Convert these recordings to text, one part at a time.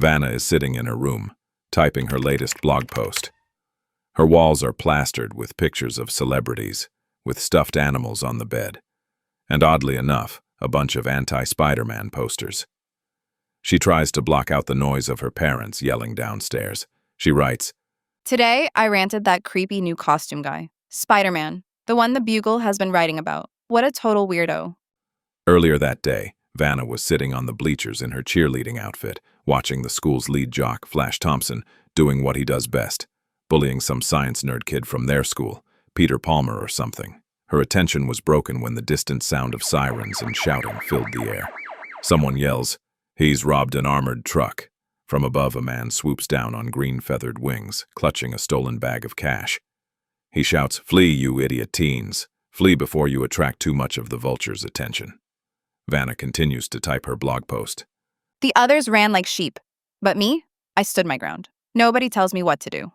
Vanna is sitting in her room, typing her latest blog post. Her walls are plastered with pictures of celebrities, with stuffed animals on the bed, and oddly enough, a bunch of anti-Spider-Man posters. She tries to block out the noise of her parents yelling downstairs. She writes, Today, I ranted that creepy new costume guy, Spider-Man, the one the Bugle has been writing about. What a total weirdo. Earlier that day, Vanna was sitting on the bleachers in her cheerleading outfit, watching the school's lead jock, Flash Thompson, doing what he does best, bullying some science nerd kid from their school, Peter Palmer or something. Her attention was broken when the distant sound of sirens and shouting filled the air. Someone yells, "He's robbed an armored truck." From above, a man swoops down on green feathered wings, clutching a stolen bag of cash. He shouts, "Flee, you idiot teens. Flee before you attract too much of the Vulture's attention." Vanna continues to type her blog post. The others ran like sheep, but me, I stood my ground. Nobody tells me what to do.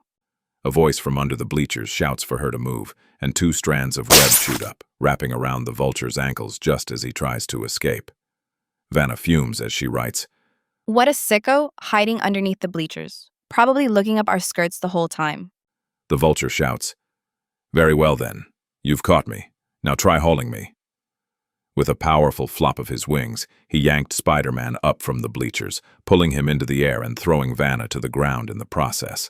A voice from under the bleachers shouts for her to move, and 2 strands of web shoot up, wrapping around the Vulture's ankles just as he tries to escape. Vanna fumes as she writes, What a sicko hiding underneath the bleachers, probably looking up our skirts the whole time. The Vulture shouts, "Very well then, you've caught me. Now try hauling me." With a powerful flop of his wings, he yanked Spider-Man up from the bleachers, pulling him into the air and throwing Vanna to the ground in the process.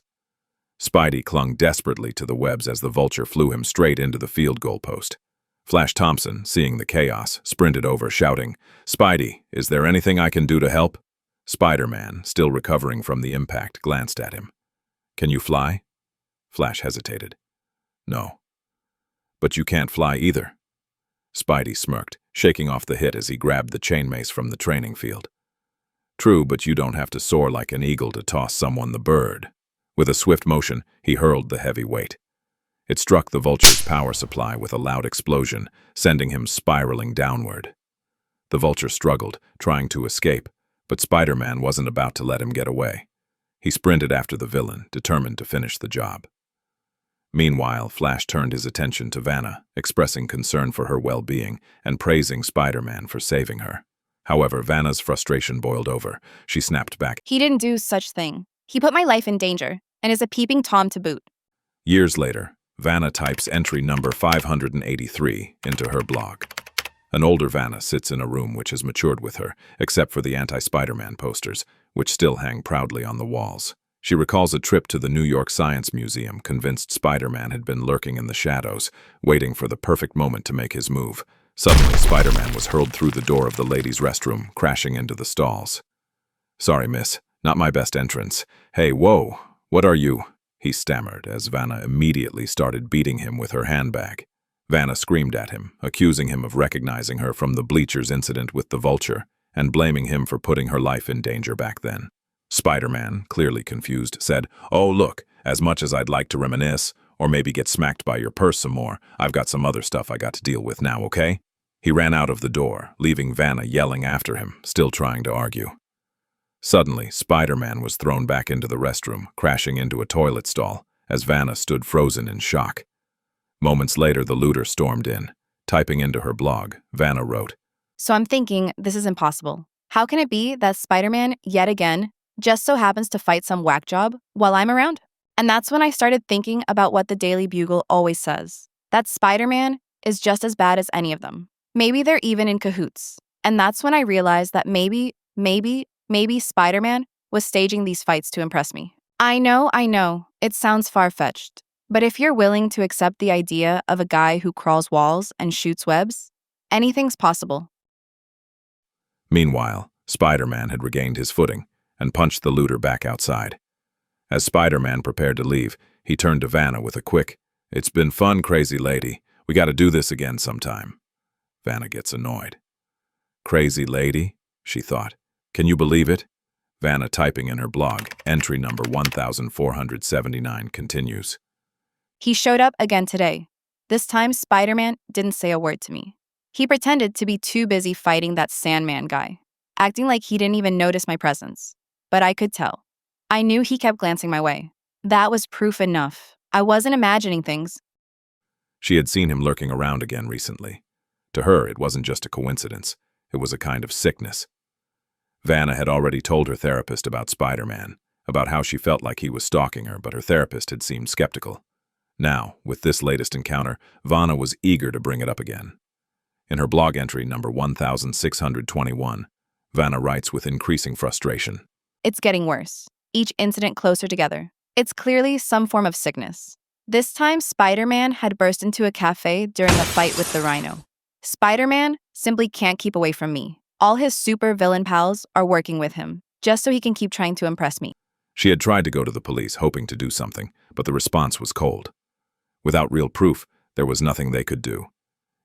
Spidey clung desperately to the webs as the Vulture flew him straight into the field goal post. Flash Thompson, seeing the chaos, sprinted over, shouting, "Spidey, is there anything I can do to help?" Spider-Man, still recovering from the impact, glanced at him. "Can you fly?" Flash hesitated. "No." "But you can't fly either." Spidey smirked, shaking off the hit as he grabbed the chain mace from the training field. "True, but you don't have to soar like an eagle to toss someone the bird." With a swift motion, he hurled the heavy weight. It struck the Vulture's power supply with a loud explosion, sending him spiraling downward. The Vulture struggled, trying to escape, but Spider-Man wasn't about to let him get away. He sprinted after the villain, determined to finish the job. Meanwhile, Flash turned his attention to Vanna, expressing concern for her well-being and praising Spider-Man for saving her. However, Vanna's frustration boiled over. She snapped back, He didn't do such thing. He put my life in danger, and is a peeping Tom to boot. Years later, Vanna types entry number 583 into her blog. An older Vanna sits in a room which has matured with her, except for the anti-Spider-Man posters, which still hang proudly on the walls. She recalls a trip to the New York Science Museum, convinced Spider-Man had been lurking in the shadows, waiting for the perfect moment to make his move. Suddenly, Spider-Man was hurled through the door of the ladies' restroom, crashing into the stalls. "Sorry, miss. Not my best entrance. Hey, whoa, what are you?" he stammered as Vanna immediately started beating him with her handbag. Vanna screamed at him, accusing him of recognizing her from the bleachers incident with the Vulture and blaming him for putting her life in danger back then. Spider-Man, clearly confused, said, "Oh, look, as much as I'd like to reminisce, or maybe get smacked by your purse some more, I've got some other stuff I got to deal with now, okay?" He ran out of the door, leaving Vanna yelling after him, still trying to argue. Suddenly, Spider-Man was thrown back into the restroom, crashing into a toilet stall, as Vanna stood frozen in shock. Moments later, the looter stormed in. Typing into her blog, Vanna wrote, So I'm thinking, this is impossible. How can it be that Spider-Man, yet again, just so happens to fight some whack job while I'm around? And that's when I started thinking about what the Daily Bugle always says, that Spider-Man is just as bad as any of them. Maybe they're even in cahoots. And that's when I realized that maybe Spider-Man was staging these fights to impress me. I know, it sounds far-fetched. But if you're willing to accept the idea of a guy who crawls walls and shoots webs, anything's possible. Meanwhile, Spider-Man had regained his footing and punched the looter back outside. As Spider-Man prepared to leave, he turned to Vanna with a quick, "It's been fun, crazy lady. We gotta do this again sometime." Vanna gets annoyed. "Crazy lady?" she thought. "Can you believe it?" Vanna, typing in her blog, entry number 1479, continues. He showed up again today. This time, Spider-Man didn't say a word to me. He pretended to be too busy fighting that Sandman guy, acting like he didn't even notice my presence. But I could tell. I knew he kept glancing my way. That was proof enough. I wasn't imagining things. She had seen him lurking around again recently. To her, it wasn't just a coincidence. It was a kind of sickness. Vanna had already told her therapist about Spider-Man, about how she felt like he was stalking her, but her therapist had seemed skeptical. Now, with this latest encounter, Vanna was eager to bring it up again. In her blog entry number 1621, Vanna writes with increasing frustration. It's getting worse. Each incident closer together. It's clearly some form of sickness. This time, Spider-Man had burst into a cafe during a fight with the Rhino. Spider-Man simply can't keep away from me. All his super villain pals are working with him, just so he can keep trying to impress me. She had tried to go to the police, hoping to do something, but the response was cold. Without real proof, there was nothing they could do.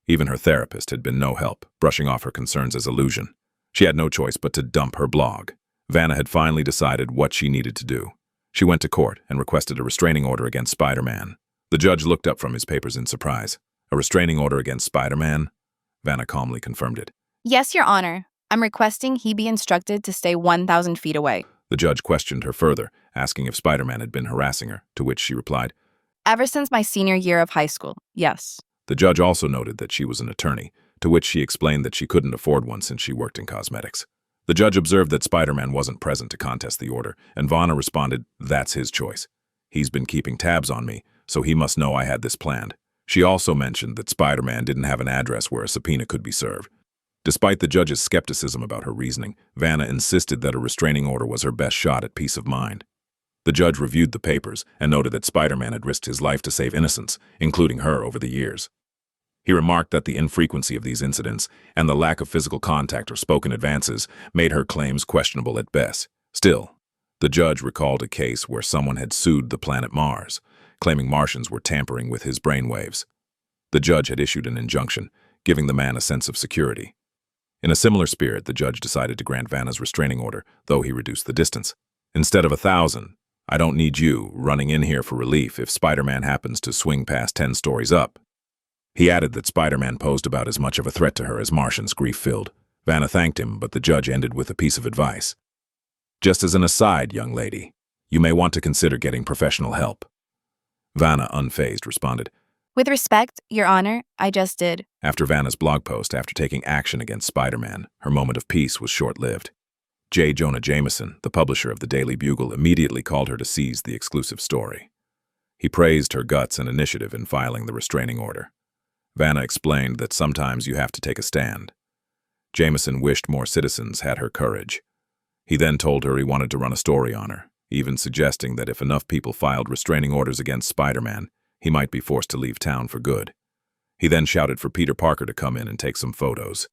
Even her therapist had been no help, brushing off her concerns as illusion. She had no choice but to dump her blog. Vanna had finally decided what she needed to do. She went to court and requested a restraining order against Spider-Man. The judge looked up from his papers in surprise. A restraining order against Spider-Man? Vanna calmly confirmed it. Yes, Your Honor. I'm requesting he be instructed to stay 1,000 feet away. The judge questioned her further, asking if Spider-Man had been harassing her, to which she replied, Ever since my senior year of high school, yes. The judge also noted that she was an attorney, to which she explained that she couldn't afford one since she worked in cosmetics. The judge observed that Spider-Man wasn't present to contest the order, and Vanna responded, that's his choice. He's been keeping tabs on me, so he must know I had this planned. She also mentioned that Spider-Man didn't have an address where a subpoena could be served. Despite the judge's skepticism about her reasoning, Vanna insisted that a restraining order was her best shot at peace of mind. The judge reviewed the papers and noted that Spider-Man had risked his life to save innocents, including her, over the years. He remarked that the infrequency of these incidents and the lack of physical contact or spoken advances made her claims questionable at best. Still, the judge recalled a case where someone had sued the planet Mars, claiming Martians were tampering with his brainwaves. The judge had issued an injunction, giving the man a sense of security. In a similar spirit, the judge decided to grant Vanna's restraining order, though he reduced the distance. Instead of 1,000, I don't need you running in here for relief if Spider-Man happens to swing past 10 stories up. He added that Spider-Man posed about as much of a threat to her as Martians grief-filled. Vanna thanked him, but the judge ended with a piece of advice. Just as an aside, young lady, you may want to consider getting professional help. Vanna, unfazed, responded, With respect, Your Honor, I just did. After Vanna's blog post, after taking action against Spider-Man, her moment of peace was short-lived. J. Jonah Jameson, the publisher of the Daily Bugle, immediately called her to seize the exclusive story. He praised her guts and initiative in filing the restraining order. Vanna explained that sometimes you have to take a stand. Jameson wished more citizens had her courage. He then told her he wanted to run a story on her, even suggesting that if enough people filed restraining orders against Spider-Man, he might be forced to leave town for good. He then shouted for Peter Parker to come in and take some photos.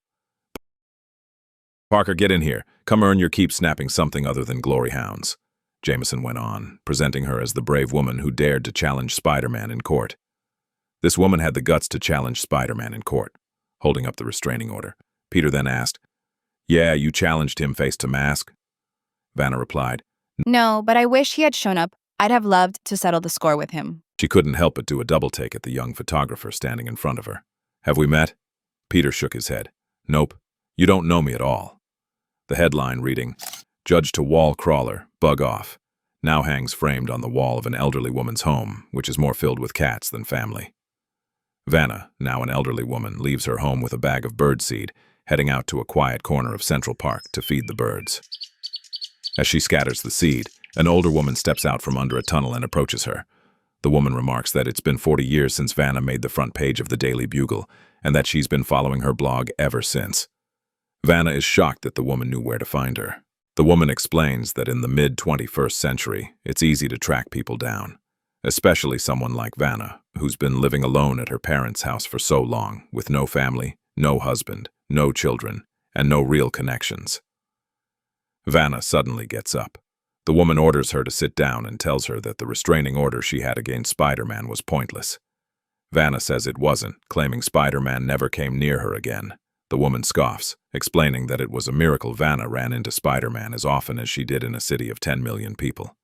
Parker, get in here. Come earn your keep snapping something other than glory hounds. Jameson went on, presenting her as the brave woman who dared to challenge Spider-Man in court. This woman had the guts to challenge Spider-Man in court, holding up the restraining order. Peter then asked, Yeah, you challenged him face to mask? Vanna replied, No, but I wish he had shown up. I'd have loved to settle the score with him. She couldn't help but do a double take at the young photographer standing in front of her. Have we met? Peter shook his head. Nope, you don't know me at all. The headline reading, Judge to Wall Crawler, Bug Off, now hangs framed on the wall of an elderly woman's home, which is more filled with cats than family. Vanna, now an elderly woman, leaves her home with a bag of birdseed, heading out to a quiet corner of Central Park to feed the birds. As she scatters the seed, an older woman steps out from under a tunnel and approaches her. The woman remarks that it's been 40 years since Vanna made the front page of the Daily Bugle, and that she's been following her blog ever since. Vanna is shocked that the woman knew where to find her. The woman explains that in the mid-21st century, it's easy to track people down, especially someone like Vanna, who's been living alone at her parents' house for so long, with no family, no husband, no children, and no real connections. Vanna suddenly gets up. The woman orders her to sit down and tells her that the restraining order she had against Spider-Man was pointless. Vanna says it wasn't, claiming Spider-Man never came near her again. The woman scoffs, explaining that it was a miracle Vanna ran into Spider-Man as often as she did in a city of 10 million people.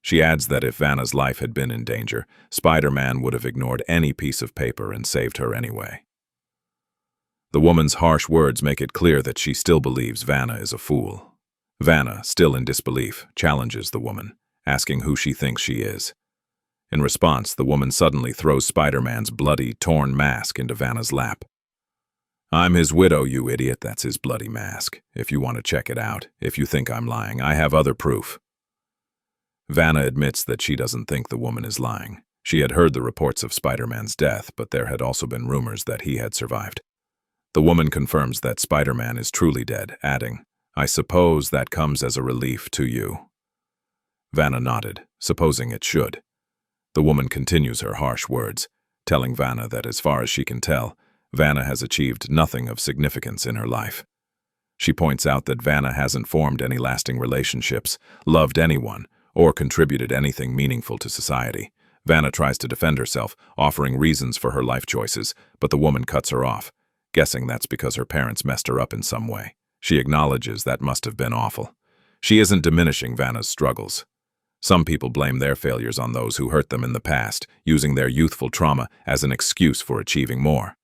She adds that if Vanna's life had been in danger, Spider-Man would have ignored any piece of paper and saved her anyway. The woman's harsh words make it clear that she still believes Vanna is a fool. Vanna, still in disbelief, challenges the woman, asking who she thinks she is. In response, the woman suddenly throws Spider-Man's bloody, torn mask into Vanna's lap. I'm his widow, you idiot. That's his bloody mask. If you want to check it out, if you think I'm lying, I have other proof. Vanna admits that she doesn't think the woman is lying. She had heard the reports of Spider-Man's death, but there had also been rumors that he had survived. The woman confirms that Spider-Man is truly dead, adding, I suppose that comes as a relief to you. Vanna nodded, supposing it should. The woman continues her harsh words, telling Vanna that as far as she can tell, Vanna has achieved nothing of significance in her life. She points out that Vanna hasn't formed any lasting relationships, loved anyone, or contributed anything meaningful to society. Vanna tries to defend herself, offering reasons for her life choices, but the woman cuts her off, guessing that's because her parents messed her up in some way. She acknowledges that must have been awful. She isn't diminishing Vanna's struggles. Some people blame their failures on those who hurt them in the past, using their youthful trauma as an excuse for achieving more.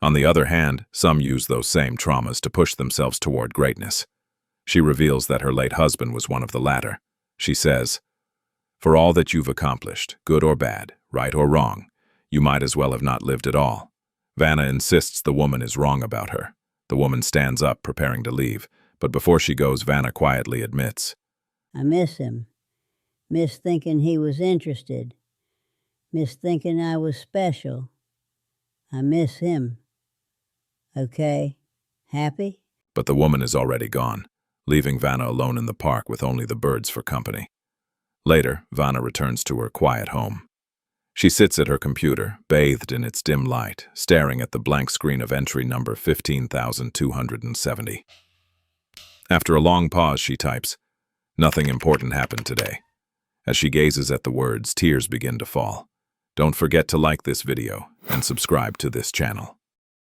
On the other hand, some use those same traumas to push themselves toward greatness. She reveals that her late husband was one of the latter. She says, for all that you've accomplished, good or bad, right or wrong, you might as well have not lived at all. Vanna insists the woman is wrong about her. The woman stands up, preparing to leave, but before she goes, Vanna quietly admits, I miss him. Miss thinking he was interested. Miss thinking I was special. I miss him. Okay? Happy? But the woman is already gone, leaving Vanna alone in the park with only the birds for company. Later, Vanna returns to her quiet home. She sits at her computer, bathed in its dim light, staring at the blank screen of entry number 15,270. After a long pause, she types, nothing important happened today. As she gazes at the words, tears begin to fall. Don't forget to like this video and subscribe to this channel.